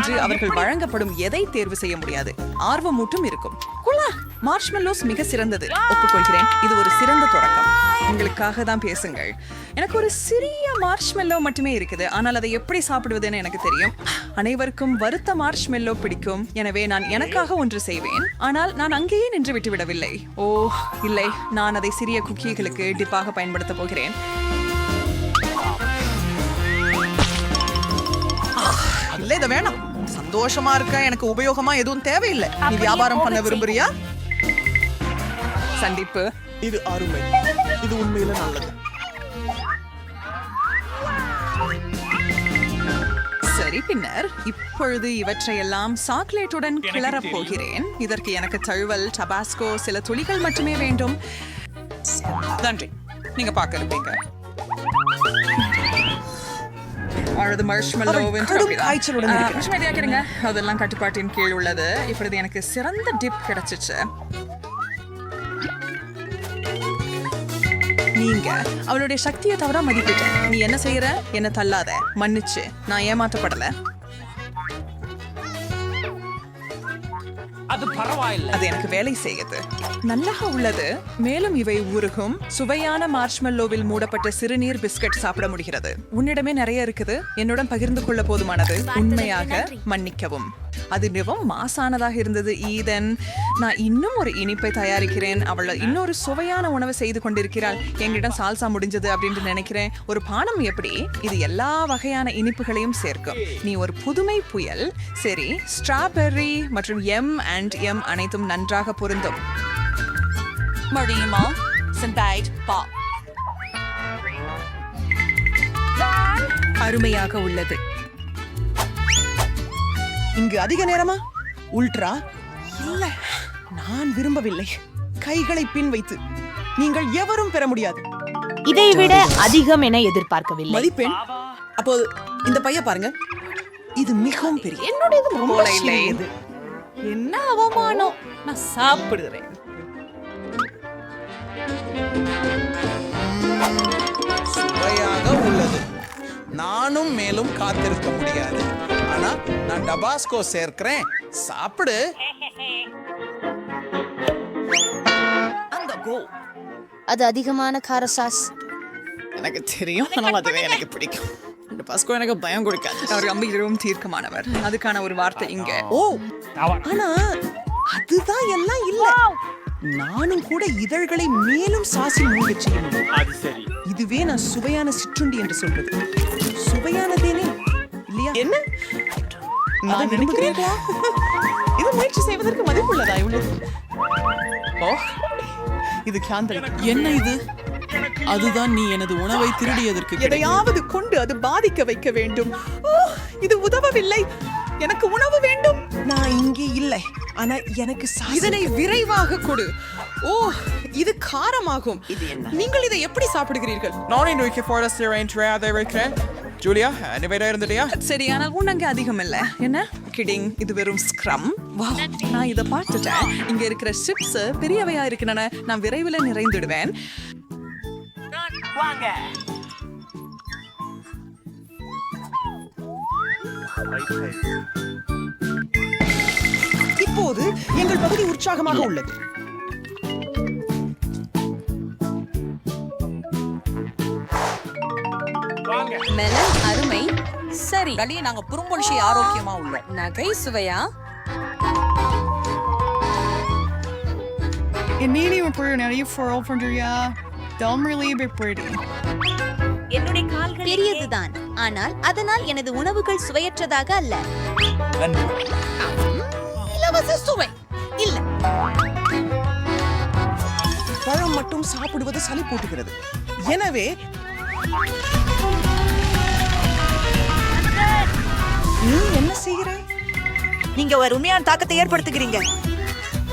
என்று அவர்கள் வழங்கப்படும் எதை தேர்வு செய்ய முடியாது. ஆர்வமூட்டும் இருக்கும். மார்ஷ்மெல்லோஸ் மிக சிறந்தது, ஒப்புக்கொள்கிறேன். இது ஒரு சிறந்த தொடக்கம். உங்களுக்காக தான் பேசுங்கள். எனக்கு ஒரு சிறிய மார்ஷ்மெல்லோ மட்டுமே இருக்குது, ஆனால் அதை எப்படி சாப்பிடுவதுன்னு எனக்கு தெரியும். அனைவருக்கும் வறுத்த மார்ஷ்மெல்லோ பிடிக்கும், எனவே நான் எனக்காக ஒன்று செய்வேன். ஆனால் நான் அங்கேயே நின்று விட்டு விடவில்லை. ஓ இல்லை, நான் அதை சிறிய குக்கீகளுக்கு டிப்பாக பயன்படுத்த போகிறேன். இல்ல, இத வேணாம். சந்தோஷமா இருக்க, எனக்கு உபயோகமா எதுவும் தேவையில்லை. நீ வியாபாரம் பண்ண விரும்புறியா? சந்திப்பு. இது அருமை. இது உண்மையில நல்லது. சரி, பின்னர் இப்பொழுது இவற்றையெல்லாம் சாக்லேட்டுடன் கிளறப் போகிறேன். இதற்கு எனக்கு தழுவல், டபாஸ்கோ, சில துளிகள் மட்டுமே வேண்டும். நன்றி, நீங்க பார்க்க இருப்பீங்க. அதெல்லாம் கட்டுப்பாட்டின் கீழ் உள்ளது. இப்பொழுது எனக்கு சிறந்த டிப் கிடைச்சிச்சு. நீங்க அவளுடைய சக்தியை தவிர மதிப்பிட்ட. நீ என்ன செய்யற? என்ன தள்ளாத, மன்னிச்சு. நான் ஏமாற்றப்படல. அது பரவாயில்லை, அது எனக்கு வேலை செய்யுது. நல்லா உள்ளது. மேலும் இவை உருகும் சுவையான மார்ஷ்மெல்லோவில் மூடப்பட்ட சிறுநீர் பிஸ்கட் சாப்பிட முடிகிறது. உன்னிடமே நிறைய இருக்குது, என்னுடன் பகிர்ந்து கொள்ள போதுமானது. உண்மையாக மன்னிக்கவும். அது மிகவும் மாசானதாக இருந்தது. ஈதன், நான் இன்னும் ஒரு இனிப்பை தயாரிக்கிறேன். அவள் இன்னொரு சுவையான உணவை செய்து கொண்டிருக்கிறாள். எங்களிடம் சால்சா முடிஞ்சது அப்படின்னு நினைக்கிறேன். ஒரு பானம் எப்படி? இது எல்லா வகையான இனிப்புகளையும் சேர்க்கும். நீ ஒரு புதுமை புயல். சரி, ஸ்ட்ராபெர்ரி மற்றும் M&M அனைத்தும் நன்றாக பொருந்தும். அருமையாக உள்ளது. இங்கு அதிக நேரமா? உல்ட்ரா இல்ல, நான் விரும்பவில்லை. கைகளை பின் வைத்து நீங்கள் எவரும் பெற முடியாது. இதை விட அதிகம் என எதிர்பார்க்கவில்லை. மதிப்பெண். அப்போது இந்த பைய பாருங்க, இது மிகவும் பெரிய. என்னுடையது ரொம்ப இல்லை. சிறியது. என்ன அவமானம். நான் சாப்பிடுறேன். சுவையாக உள்ளது. நானும் மேலும் காத்திருக்க முடியாது. ஆனா நான் டபாஸ்கோ சேர்க்கிறேன். சாப்பிடு. அது அதிகமான கார சாஸ். எனக்கு தெரியும், ஆனால் அதுவே எனக்கு பிடிக்கும். டபாஸ்கோ எனக்கு பயம் கொடுக்காது. அவர் மிகவும் தீர்க்கமானவர். அதுக்கான ஒரு வார்த்தை இங்க. ஓ, ஆனா அதுதான் எல்லாம் இல்ல. நானும் கூட இதழ்களை மேலும் சாசில் மூழ்கச் செய்ய முடியும். அது சரி. இதுவே நான் சுவையான சிற்றுண்டி என்று சொல்றது. சுவையானதேனே இல்லையா? என்ன நான் விரும்புகிறேன். இது முயற்சி செய்வதற்கு மதிப்புள்ளதா உள்ளது? ஓ, இது காந்தல். என்ன இது? அதுதான் நீ எனது உணவை திருடியதற்கு எதையாவது கொண்டு அது பாதிக்க வைக்க வேண்டும். ஓ, இது உதவவில்லை. எனக்கு உணவு வேண்டும். நான் இங்கே இல்லை, ஆனா எனக்கு இதனை விரைவாக கொடு. ஓ, இது காரமாகும். இது என்ன? நீங்கள் இதை எப்படி சாப்பிடுகிறீர்கள்? நான் இன்னைக்கு அதை வைக்கிறேன். ஜூலியா, நிவேதா இருந்துட்டியா? சரி, ஆனால் உன்னங்க அதிகம் இல்ல. என்ன கிடிங்? இது வெறும் ஸ்க்ரம். வாவ், நான் இதை பார்த்துட்டேன். இங்க இருக்கிற சிப்ஸ் பெரியவையா இருக்கின்றன. நான் விரைவில் நிறைந்துடுவேன். வாங்க. இப்போது எங்கள் பகுதி உற்சாகமாக உள்ளது. மெலன் அருமை. சரி, நாங்க புறம்பொழிச்சி ஆரோக்கியமா உள்ளோம். நகை சுவையா? பெரியதுதான், ஆனால் அதனால் எனது உணவுகள் சுவையற்றதாக அல்ல. இலவச சுவை இல்ல. பழம் மட்டும் சாப்பிடுவது சளி போட்டுகிறது. எனவே நீ என்ன செய்கிறாய்? நீங்க ஒரு உண்மையான தாக்கத்தை ஏற்படுத்துகிறீங்க.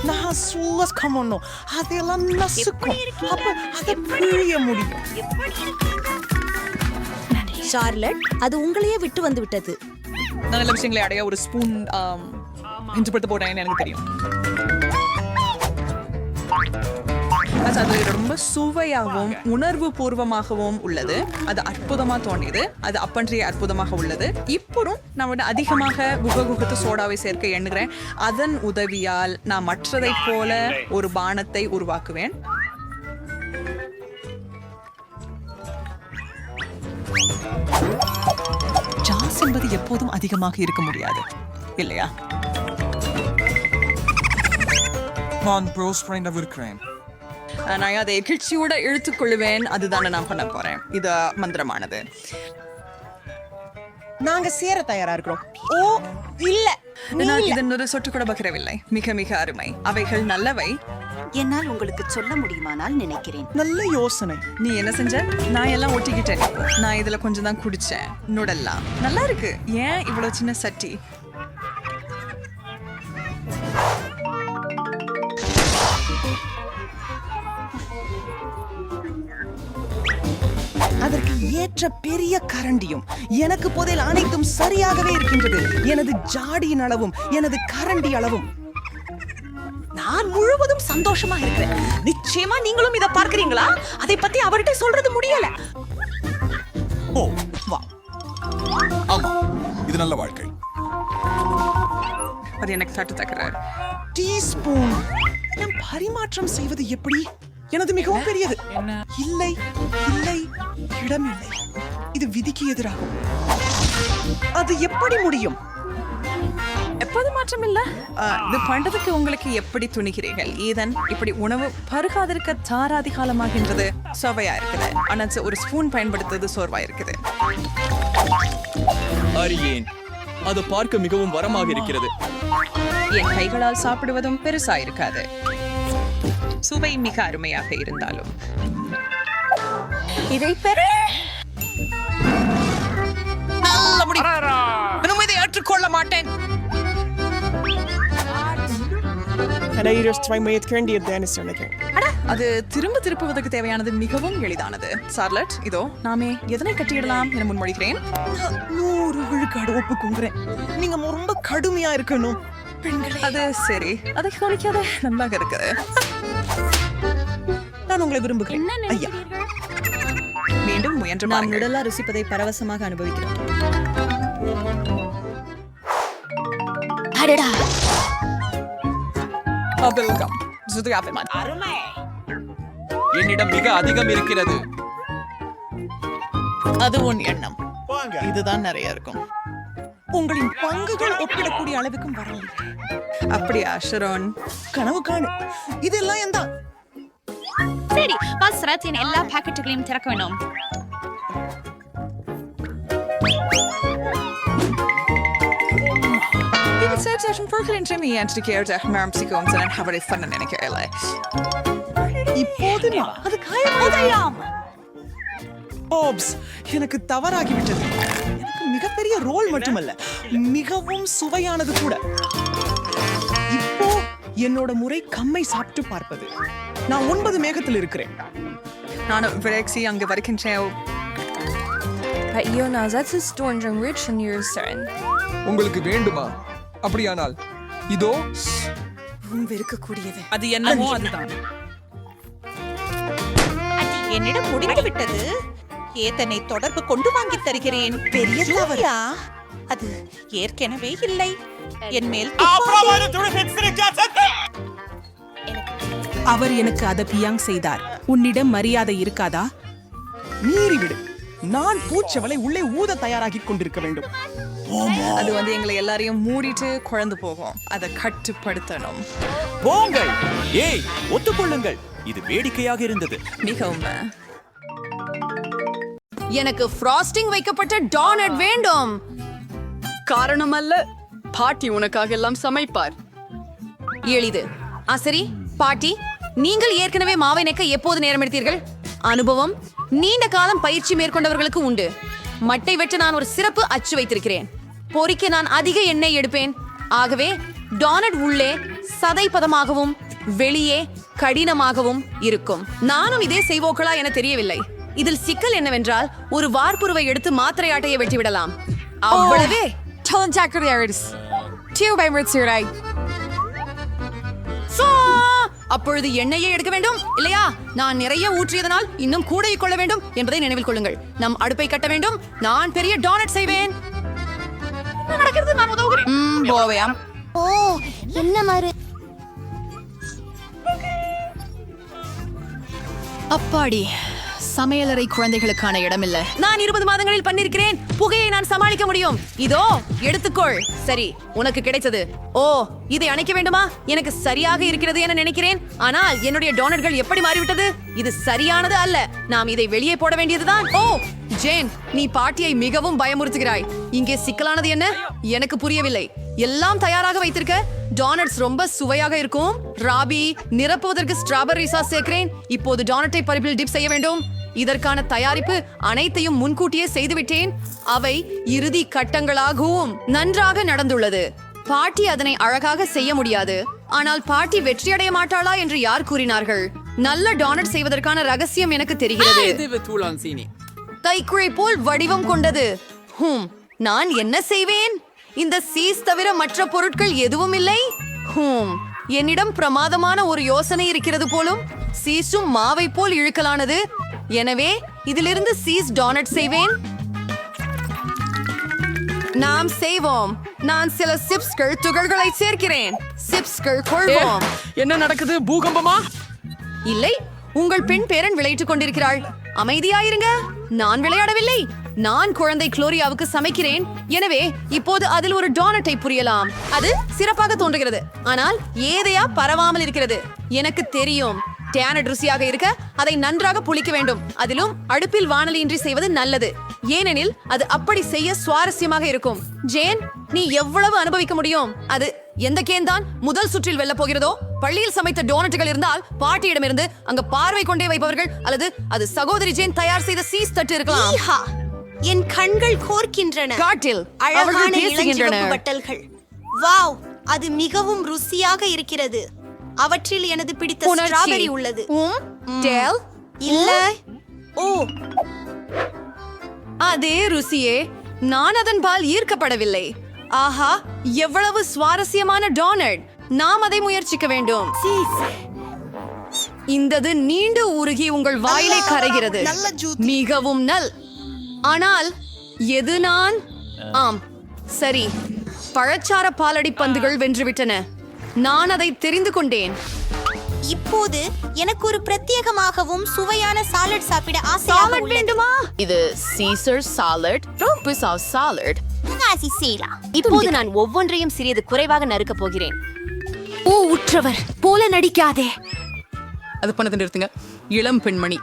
நான் சூஸ் கமனோ அதெல்லாம் நசுக்கும். அப்ப அதை பிழிய முடியும். சார்லட், அது உங்களையே விட்டு வந்து விட்டது. நல்ல விஷயங்களை அடைய ஒரு ஸ்பூன் இஞ்சி படுத்து போட்டேன்னு எனக்கு தெரியும். அது ரொம்ப சுவையாகவும் உணர்வு பூர்வமாகவும் உள்ளது. அது அற்புதமா தோணியது. அது அப்பன்றிய அற்புதமாக உள்ளது. இப்போதும் நான் அதிகமாக குககுகத்து சோடாவை சேர்க்க எண்ணுகிறேன். அதன் உதவியால் நான் மற்றதை போல ஒரு பானத்தை உருவாக்குவேன். ஜாஸ் என்பது எப்போதும் அதிகமாக இருக்க முடியாது இல்லையா? நான் ப்ரோஸ் ஃப்ரெண்டாக இருக்கிறேன். நான் அதை எகிழ்ச்சியோட இழுத்துக்கொள்ளுவேன். அதுதானே நான் பண்ண போறேன். இது மந்திரமானது. நாங்க சேர தயாரா இருக்கிறோம். ஓ இல்ல, நான் இதன் ஒரு சொட்டு கூட பகிரவில்லை. மிக மிக அருமை. அவைகள் நல்லவை. என்னால் உங்களுக்கு சொல்ல முடியுமானால் நினைக்கிறேன். நல்ல யோசனை. நீ என்ன செஞ்ச? நான் எல்லாம் ஒட்டிக்கிட்டேன். நான் இதுல கொஞ்சம் தான் குடிச்சேன். நுடல்லாம் நல்லா இருக்கு. ஏன் இவ்வளவு சின்ன சட்டி? அதற்கு ஏற்ற பெரிய கரண்டியும் எனக்கு போதில் அனைத்தும் சரியாகவே இருக்கின்றது. எனது ஜாடியின் அளவும் எனது கரண்டி அளவும். நான் முழுவதும் சந்தோஷமா இருக்கிறேன். நிச்சயமா நீங்களும் இத பார்க்கறீங்களா? அதை பத்தி அவர்கிட்ட சொல்றது முடியல. ஓ வா. ஆமா, இது நல்ல வாழ்க்கை. அது எனக்கு தட்டு தக்கிறார். டீஸ்பூன். நான் பரிமாற்றம் செய்வது எப்படி? எனது மிகவும் பெரியது. இல்லை இல்லை, இடமில்லை. இது விதிக்கு எதிராகும். அது எப்படி முடியும்? எப்போது மாற்றம் இல்ல. இது பண்றதுக்கு உங்களுக்கு எப்படி துணிகிறீர்கள்? ஈதன் இப்படி உணவு பருகாதிருக்க தாராதி காலமாகின்றது. சுவையா இருக்குது. ஆனா ஒரு ஸ்பூன் பயன்படுத்துறது சோர்வா இருக்குது. அறியேன், அது பார்க்க மிகவும் வரமாக இருக்கிறது. என் கைகளால் சாப்பிடுவதும் பெருசா இருக்காது. சுவை மிக அருமையாக இருந்தாலும் இதை பெற நல்ல முடிவு. நான் இதை ஏற்றுக்கொள்ள மாட்டேன். அது திரும்ப திருப்புவதற்கு தேவையானது மிகவும் எளிதானது. சார்லட், இதோ நாமே எதனை கட்டிடலாம் என முன்மொழிகிறேன். 100 விழுக்காடு ஒப்புக்கொள்கிறேன். நீங்க ரொம்ப கடுமையா இருக்கணும். அது சரி, அதை குறைக்காத நன்றாக இருக்குது. நான் உங்களை விரும்புகிறேன். ஐயா, மீண்டும் முயன்று நான் பாருங்கள். உடலா ருசிப்பதை பரவசமாக அனுபவிக்கிறேன். அடடா, Welcome. Zudiaviman. என்னிடம் மிக அதிகம் இருக்கிறது. அது உன் எண்ணம். இதுதான் நிறைய இருக்கும். உங்களின் பங்குகள் ஒப்பிடக்கூடிய அளவுக்கும் வரல. அப்படியா ஷரோன்? கனவு காணு. இதெல்லாம் எந்த சரி, பாஸ்ரத்தின் எல்லா பாக்கெட்டுகளையும் திறக்க வேணும். Dit is een burger in Jimmy en de keer dat maar psychoom zijn en hebben dit van een keer ele. இப்போது நான் அது காயப்போதையாம். ஓப்ஸ், எனக்கு தவறாகிவிட்டது. எனக்கு மிகப்பெரிய ரோல் மட்டுமல்ல, மிகவும் சுவையானது கூட. இப்போ என்னோட முறை கம்மை சாப்பிட்டு பார்ப்பது. நான் 9 மேகத்தில் இருக்கிறேன். நான் விரக்சி அங்க வருகின்றேன். But Jonas, that's a storm and rich in your son. உங்களுக்கு வேண்டுமா? அப்படியானால் இதோ வெறுக்கக்கூடியது. அது என்னவோ அதுதான். அது என்னிடம் முடிந்து விட்டது. ஏதனை தொடர்பு கொண்டு வாங்கி தருகிறேன். பெரிய தவறா? அது ஏற்கனவே இல்லை. என் மேல் அவர் எனக்கு அதை பியாங் செய்தார். உன்னிடம் மரியாதை இருக்காதா? மீறிவிடு. நான் பூச்சவளை உள்ளே ஊத தயாராகி கொண்டிருக்க வேண்டும். அது எங்களை எல்லாரையும் மூடிட்டு குழந்து போகும். அதை கட்டுப்படுத்தணும். போங்கள். ஏய், ஒத்துக்கொள்ளுங்கள். இது வேடிக்கையாக இருந்தது. மிகவும். எனக்கு ஃப்ராஸ்டிங் வைக்கப்பட்ட டோனட் வேண்டும். காரணம் அல்ல, பாட்டி உனக்காக எல்லாம் சமைப்பார். எளிது. சரி பாட்டி, நீங்கள் ஏற்கனவே மாவை நெக்க எப்போது நேரம் எடுத்தீர்கள்? அனுபவம் நீண்ட காலம் பயிற்சி மேற்கொண்டவர்களுக்கு உண்டு. மட்டை வெட்ட நான் ஒரு சிறப்பு அச்சு வைத்திருக்கிறேன். பொரிக்க நான் அதிக எண்ணெய் எடுப்பேன். ஆகவே டோனட் உள்ளே சதை பதமாகவும் வெளியே கடினமாகவும் இருக்கும். நானும் இதே செய்வோக்களா என தெரியவில்லை. இதில் சிக்கல் என்னவென்றால் ஒரு வார்ப்புருவை எடுத்து மாத்திரை ஆட்டையை வெட்டி விடலாம். அவ்வளவே. அப்பொழுது எண்ணெயை எடுக்க வேண்டும் இல்லையா? நான் நிறைய ஊற்றியதனால் இன்னும் கூடை கொள்ள வேண்டும் என்பதை நினைவில் கொள்ளுங்கள். நம் அடுப்பை கட்ட வேண்டும். நான் பெரிய டோனட் செய்வேன். போவையாம். ஓ என்ன மாறு அப்பாடி, சமையலறை குழந்தைகளுக்கான இடமில்ல. நான் 20 மாதங்களில் பண்ணிருக்கிறேன். புகையை நான் சமாளிக்க முடியும். இதோ எடுத்துக்கொள். சரி, உனக்கு கிடைத்தது. ஓ, இதை அணைக்க வேண்டுமா? எனக்கு சரியாக இருக்கிறது என நினைக்கிறேன். ஆனால் என்னுடைய டோனட்கள் எப்படி மாறிவிட்டது? இது சரியானது அல்ல. நாம் இதை வெளியே போட வேண்டியதுதான். ஓ ஜேன், நீ பாட்டியை மிகவும் பயமுறுத்துகிறாய். இங்கே சிக்கலானது என்ன? எனக்கு புரியவில்லை. எல்லாம் தயாராக வைத்திருக்க. டோனட்ஸ் ரொம்ப சுவையாக இருக்கும். ராபி, நிரப்புவதற்கு ஸ்ட்ராபெர்ரி சாஸ் சேர்க்கிறேன். இப்போது டோனட்டை பருப்பில் டிப் செய்ய வேண்டும். இதற்கான தயாரிப்பு அனைத்தையும் முன்கூட்டியே செய்துவிட்டேன். அவை இறுதி கட்டங்களாகவும் நன்றாக நடந்துள்ளது. பாட்டி அதனை அழகாக செய்ய முடியாது. ஆனால் பாட்டி வெற்றியடைய மாட்டாளா என்று யார் கூறினார்கள்? நல்ல டோனட் செய்வதற்கான ரகசியம் எனக்கு தெரிகிறது. கைக்குழை போல் வடிவம் கொண்டது. நான் என்ன செய்வேன்? இந்த சீஸ் தவிர மற்ற பொருட்கள் எதுவும் இல்லை. என்னிடம் பிரமாதமான ஒரு யோசனை இருக்கிறது போலும். சீஸும் மாவை போல் இழுக்கலானது. எனவே இதிலிருந்து சீஸ் டோனட் செய்வேன். நாம் செய்வோம். நான் சில சிப்ஸ்கள் துகள்களை சேர்க்கிறேன். சிப்ஸ்கள் கொள்வோம். என்ன நடக்குது? பூகம்பமா? இல்லை, உங்கள் பெண் பேரன் விளையாட்டுக் கொண்டிருக்கிறாள். அமைதியாயிருங்க. நான் விளையாடவில்லை. நான் குழந்தை குளோரியாவுக்கு சமைக்கிறேன். எனவே இப்போது அதில் ஒரு டோனட்டை புரியலாம். அது சிறப்பாக தோன்றுகிறது, ஆனால் ஏதையா பரவாமல் இருக்கிறது. எனக்கு தெரியும். டேனட் ருசியாக இருக்க அதை நன்றாக புளிக்க வேண்டும். அதிலும் அடுப்பில் வாணலியின்றி செய்வது நல்லது. ஏனெனில் அது அப்படி செய்ய சுவாரஸ்யமாக இருக்கும். ஜேன், நீ எவ்வளவு அனுபவிக்க முடியும்? அது எந்த கேன் தான் முதல் சுற்றில் வெல்ல போகிறதோ? பள்ளியில் சமைத்த டோனட்டுகள் இருந்தால் பாட்டியிடமிருந்து அங்க பார்வை கொண்டே வைப்பவர்கள், அல்லது அது சகோதரி ஜேன் தயார் செய்த சீஸ் தட்டு இருக்கலாம். என் கண்கள் கோர்க்கின்றன. காட்டில் அழகான இளஞ்சிவப்பு வட்டல்கள். வாவ், அது மிகவும் ருசியாக இருக்கிறது. அவற்றில் எனது பிடித்த ஸ்ட்ராபெரி உள்ளது. இல்ல, ஓ அதே ருசியே. நான் அதன் பால் ஈர்க்கப்படவில்லை. ஆஹா, எவ்வளவு சுவாரஸ்யமான டோனட். நாம் அதை முயற்சிக்க வேண்டும். இந்தது நீண்டு உருகி உங்கள் வாயிலை கரைகிறது. மிகவும் நல். ஆனால் எது நான்? ஆம், சரி. பழச்சார பாலடி பந்துகள் வென்றுவிட்டன. நான் அதை தெரிந்து கொண்டேன். இப்போது எனக்கு ஒரு பிரத்யேகமாகவும் சுவையான சாலட் சாப்பிட ஆசையாக உள்ளது. வேண்டுமா? இது சீசர் சாலட், ரோம்பிசாவ் சாலட். இப்போது நான் ஒவ்வொன்றையும் சிறிது குறைவாக நறுக்க போகிறேன். ஓ, உற்றவர் போல நடிக்காதே. அது பண்ணதை நிறுத்துங்க. இளம் பெண்மணி,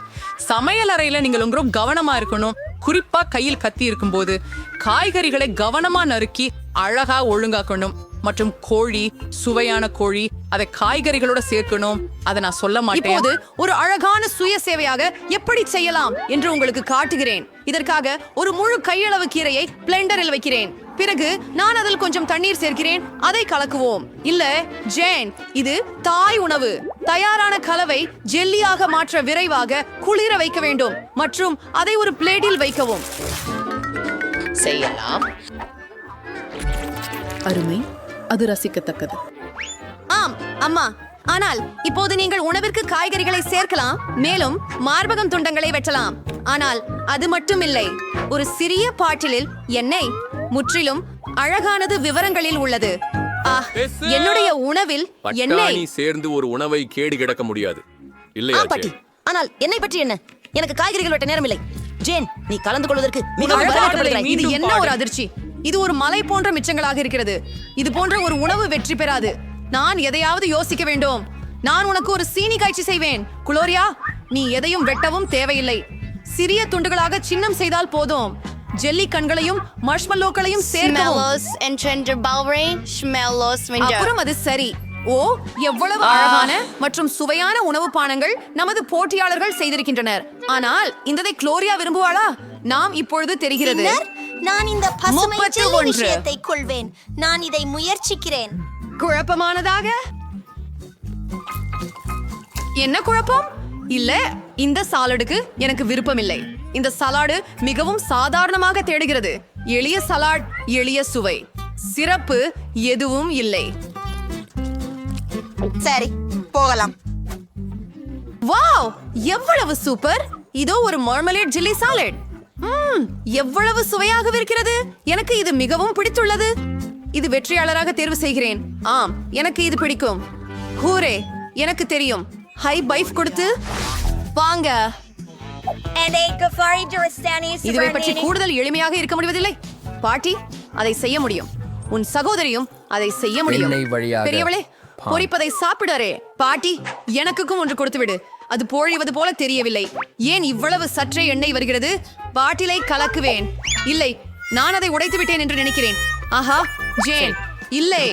சமையல் அறையில நீங்கள் ரொம்ப கவனமா இருக்கணும். குறிப்பா கையில் கத்தி இருக்கும்போது காய்கறிகளை கவனமா நறுக்கி அழகா ஒழுங்காக்கணும். மற்றும் கோழி, சுவையான கோழி, அதை காய்கறிகளோட சேர்க்கணும். அதை நான் சொல்ல மாட்டேன். இப்போது ஒரு அழகான சுய சேவையாக எப்படி செய்யலாம் என்று உங்களுக்கு காட்டுகிறேன். இதற்காக ஒரு முழு கையளவு கீரையை பிளெண்டரில் வைக்கிறேன். பிறகு நான் அதில் கொஞ்சம் தண்ணீர் சேர்க்கிறேன். அதை கலக்குவோம். இல்ல ஜேன், இது தாய் உணவு. தயாரான கலவை ஜெல்லியாக மாற்ற விரைவாக குளிர வைக்க வேண்டும் மற்றும் அதை ஒரு பிளேட்டில் வைக்கவும் செய்யலாம். அருமை, அது ரசிக்கத்தக்கது. ஆம் அம்மா, ஆனால் இப்போது நீங்கள் உணவிற்கு காய்கறிகளை சேர்க்கலாம். மேலும் மார்பகம் துண்டங்களை வெட்டலாம். ஆனால் அது மட்டும் இல்லை. ஒரு சிறிய பாட்டிலில் எண்ணெய் முற்றிலும் அழகானது விவரங்களில் உள்ளது. என்னுடைய உணவில் எண்ணெய் சேர்ந்து ஒரு உணவை கேடு கிடக்க முடியாது இல்லையா? பாட்டி, ஆனால் எண்ணெய் பற்றி என்ன? எனக்கு காய்கறிகள் வெட்ட நேரம் இல்லை. ஜேன், நீ கலந்து கொள்வதற்கு இது என்ன ஒரு அதிர்ச்சி! இது ஒரு மலை போன்ற மிச்சங்களாக இருக்கிறது. இது போன்ற ஒரு உணவு வெற்றி பெறாது. நான் எதையாவது யோசிக்க வேண்டும். நான் உனக்கு ஒரு சீனி காய்ச்சி செய்வேன். குளோரியா, நீ எதையும் வெட்டவும் தேவையில்லை. சிறிய துண்டுகளாக சின்னம் செய்தால் போதும். ஜெல்லி கண்களையும் மார்ஷ்மெல்லோக்களையும் சேர்க்கவும். அப்புறம் அது சரி. ஓ, எவ்வளவு அழகான மற்றும் சுவையான உணவு பானங்கள் நமது போட்டியாளர்கள் செய்திருக்கின்றனர். ஆனால் இந்ததை குளோரியா விரும்புவாளா? நாம் இப்பொழுது தெரிகிறது. நான் இந்த பசுமை விஷயத்தை கொள்வேன். நான் இதை முயற்சிக்கிறேன். குழப்பமானதாக? என்ன குழப்பம்? இல்ல, இந்த சாலடுக்கு எனக்கு விருப்பமில்லை. இந்த சலாடு மிகவும் சாதாரணமாக தேடுகிறது. எளிய சலாட், எளிய சுவை, சிறப்பு எதுவும் இல்லை. சரி, போகலாம். வாவ், எவ்வளவு சூப்பர்! இதோ ஒரு மார்மலேட் ஜில்லி சாலட். எவ்வளவு சுவையாக இருக்கிறது! எனக்கு இது மிகவும் பிடித்துள்ளது. இது வெற்றியாளராக தேர்வு செய்கிறேன். ஆம், எனக்கு இது பிடிக்கும். ஹூரே, எனக்கு தெரியும். ஹை பைஃப் கொடுத்து வாங்க. இதுவை பற்றி கூடுதல் எளிமையாக இருக்க முடிவதில்லை. பாட்டி, அதை செய்ய முடியும். உன் சகோதரியும் அதை செய்ய முடியும். பெரியவளே, பொரிப்பதை சாப்பிடாரே. பாட்டி, எனக்கும் ஒன்று கொடுத்து விடு. அது பொழிவது போல தெரியவில்லை. ஏன் இவ்வளவு சற்றே எண்ணெய் வருகிறது? பாட்டிலை கலக்குவேன். இல்லை, நான் அதை உடைத்து விட்டேன் என்று நினைக்கிறேன். ஆஹா, ஜேன், இல்லை.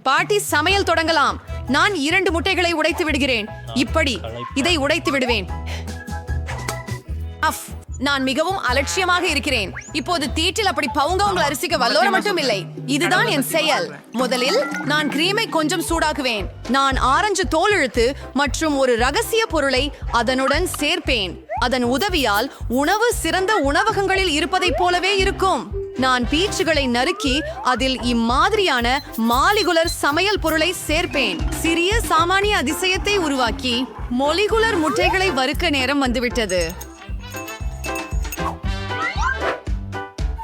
பாட்டி, சமையல் தொடங்கலாம். நான் 2 முட்டைகளை உடைத்து விடுகிறேன். இப்படி இதை உடைத்து விடுவேன். அஃப், நான் மிகவும் அலட்சியமாக இருக்கிறேன். இப்போது தீட்டில் அப்படி பவுங்க அரிசிக்க வல்லோர மட்டும் இல்லை. இதுதான் என் செயல். முதலில் நான் கிரீமை கொஞ்சம் சூடாக்குவேன். நான் ஆரஞ்சு தோல் இழுத்து மற்றும் ஒரு ரகசிய பொருளை அதனுடன் சேர்ப்பேன். அதன் உதவியால் உணவு சிறந்த உணவகங்களில் இருப்பதைப் போலவே இருக்கும். நான் பீச்சுகளை நறுக்கி அதில் இம்மாதிரியான மாலிகுலர் சமையல் பொருளை சேர்ப்பேன். சிறிய சாமானிய அதிசயத்தை உருவாக்கி மொலிகுலர் முட்டைகளை வறுக்க நேரம் வந்துவிட்டது.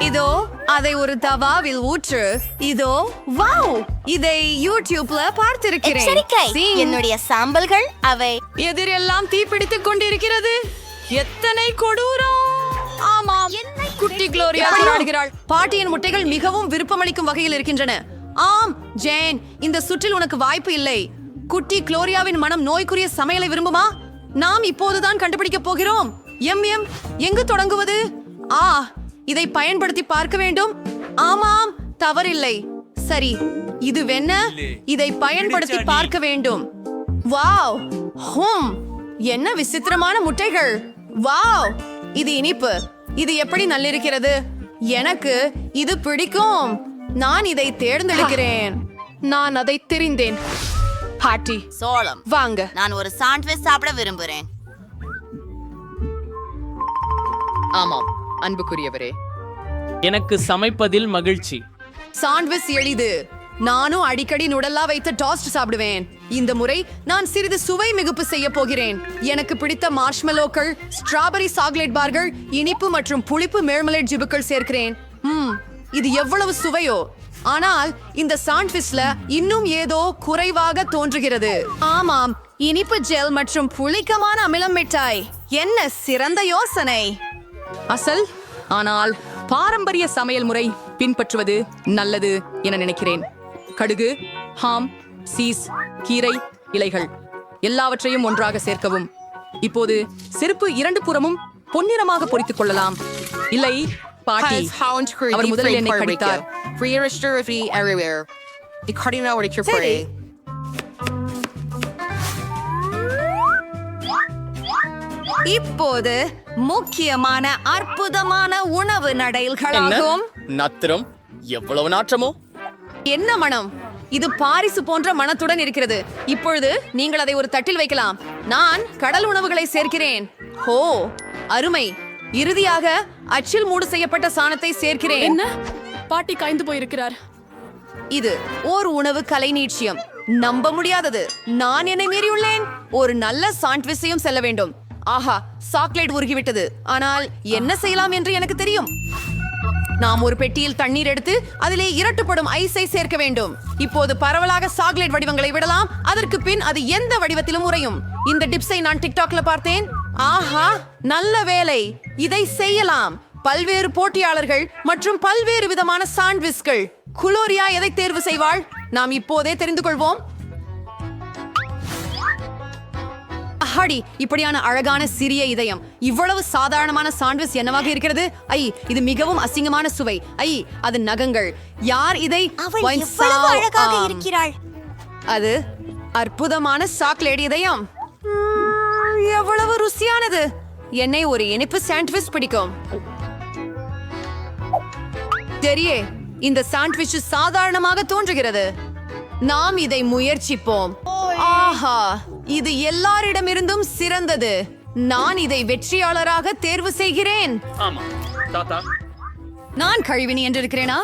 இதோ அதை ஒரு தவாவில் ஊற்று. இதோ, வாவ், இதை யூடியூப்ல பார்த்திருக்கிறேன். என்னுடைய சாம்பல்கள் அவை எதிரெல்லாம் தீப்பிடித்துக் கொண்டிருக்கிறது. எத்தனை கொடூரம்! ஆமாம், குட்டி குளோரியா போராடுகிறாள். பாட்டியின் முட்டைகள் மிகவும் விருப்பமளிக்கும் வகையில் இருக்கின்றன. ஆம், ஜேன், இந்த சுற்றில் உனக்கு வாய்ப்பு இல்லை. குட்டி குளோரியாவின் மனம் நோய்க்குரிய சமையலை விரும்புமா? நாம் இப்போதுதான் கண்டுபிடிக்க போகிறோம். எங்கு தொடங்குவது? இதை பயன்படுத்தி பார்க்க வேண்டும். ஆமாம், தவறில்லை. சரி, இது வெண்ண. இதை பயன்படுத்தி பார்க்க வேண்டும். வாவ், என்ன விசித்திரமான முட்டைகள்! வாவ், இது இனிப்பு. இது எப்படி நல்லிருக்கிறது! எனக்கு இது பிடிக்கும். நான் இதை தேர்ந்தெடுக்கிறேன். நான் அதை தெரிந்தேன். பாட்டி, சோளம் வாங்க. நான் ஒரு சாண்ட்விச் சாப்பிட விரும்புகிறேன். ஆமாம், அன்புக்குரியவரே, எனக்கு சமைப்பதில் மகிழ்ச்சி. சாண்ட்விச் எளிது. நானும் அடிக்கடி நுடல்லா வைத்த டாஸ்ட் சாப்பிடுவேன். இந்த முறை நான் சிறிது சுவை மிகுப்பு செய்ய போகிறேன். எனக்கு பிடித்த மார்ஷ்மெலோக்கள், ஸ்ட்ராபெரி சாக்லேட் பார்கள், இனிப்பு மற்றும் புளிப்பு மேர்மலேட் ஜிபுக்கள் சேர்க்கிறேன். இது எவ்வளவு சுவையோ! ஆனால் இந்த சாண்ட்விச்ல இன்னும் ஏதோ குறைவாக தோன்றுகிறது. ஆமாம், இனிப்பு ஜெல் மற்றும் புளிக்கமான அமிலம் மிட்டாய். என்ன சிறந்த யோசனை! அசல், ஆனால் பாரம்பரிய சமையல் முறை பின்பற்றுவது நல்லது என நினைக்கிறேன். கடுகு, ஹாம், சீஸ், கீரை, இலைகள் எல்லாவற்றையும் ஒன்றாக சேர்க்கவும். இப்போது செருப்பு 2 புறமும் பொன்னிறமாக பொரித்துக் கொள்ளலாம். இல்லை, பாட்டி, அவர் முதலில் என்னை கடித்தார். சரி. இப்போது முக்கியமான அற்புதமான உணவு நடைல்களாகும். நத்திரம் எவ்வளவு நாற்றமோ! என்ன மனம்! இது பாரிசு போன்ற மனத்துடன் இருக்கிறது. இப்பொழுது நீங்கள் அதை ஒரு தட்டில் வைக்கலாம். நான் கடல் உணவுகளை சேர்க்கிறேன். ஹோ, அருமை! இறுதியாக அச்சில் மூடு செய்யப்பட்ட சாணத்தை சேர்க்கிறேன். என்ன? பாட்டி காய்ந்து போயிருக்கிறார். இது ஒரு உணவு கலை நீட்சியம். நம்ப முடியாதது. நான் என்னை மீறியுள்ளேன். ஒரு நல்ல சாண்ட்விச்சையும் செல்ல வேண்டும். ஆஹா, சாக்லேட் உருகிவிட்டது. ஆனால் என்ன செய்யலாம் என்று எனக்கு தெரியும். நாம் ஒரு பெட்டியில் தண்ணீர் எடுத்து அதிலே இரட்டுப்படும் ஐஸை சேர்க்க வேண்டும். இப்போது பரவலாக சாக்லேட் வடிவங்களை விடலாம். அதற்கு பின் அது எந்த வடிவத்திலும் உறையும். இந்த டிப்ஸை நான் டிக்டாக்ல பார்த்தேன். ஆஹா, நல்ல வேலை! இதை செய்யலாம். பல்வேறு போட்டியாளர்கள் மற்றும் பல்வேறு விதமான சாண்ட்விச்கள். குளோரியா எதை தேர்வு செய்வாள்? நாம் இப்போதே தெரிந்து கொள்வோம். அஹாடி, இப்படியான அழகான சிறிய இதயம். இவ்வளவு சாதாரணமான சாண்ட்விச் என்னவாக இருக்கிறது? இது மிகவும் அசிங்கமான சுவை. அது நகங்கள். யார் இதை? அது அற்புதமான சாக்லேட் இதயம். எவ்வளவு ருசியானது! என்னை ஒரு இனிப்பு சாண்ட்விச் பிடிக்கும். தெரியே, இந்த சாண்ட்விச் சாதாரணமாக தோன்றுகிறது. நாம் இதை முயற்சிப்போம். ஆஹா, இது எல்லாரிடமிருந்தும் சிறந்தது. நான் இதை வெற்றியாளராக தேர்வு செய்கிறேன். ஆமா, தாத்தா, நான் கழிவினி என்று இருக்கிறேனா?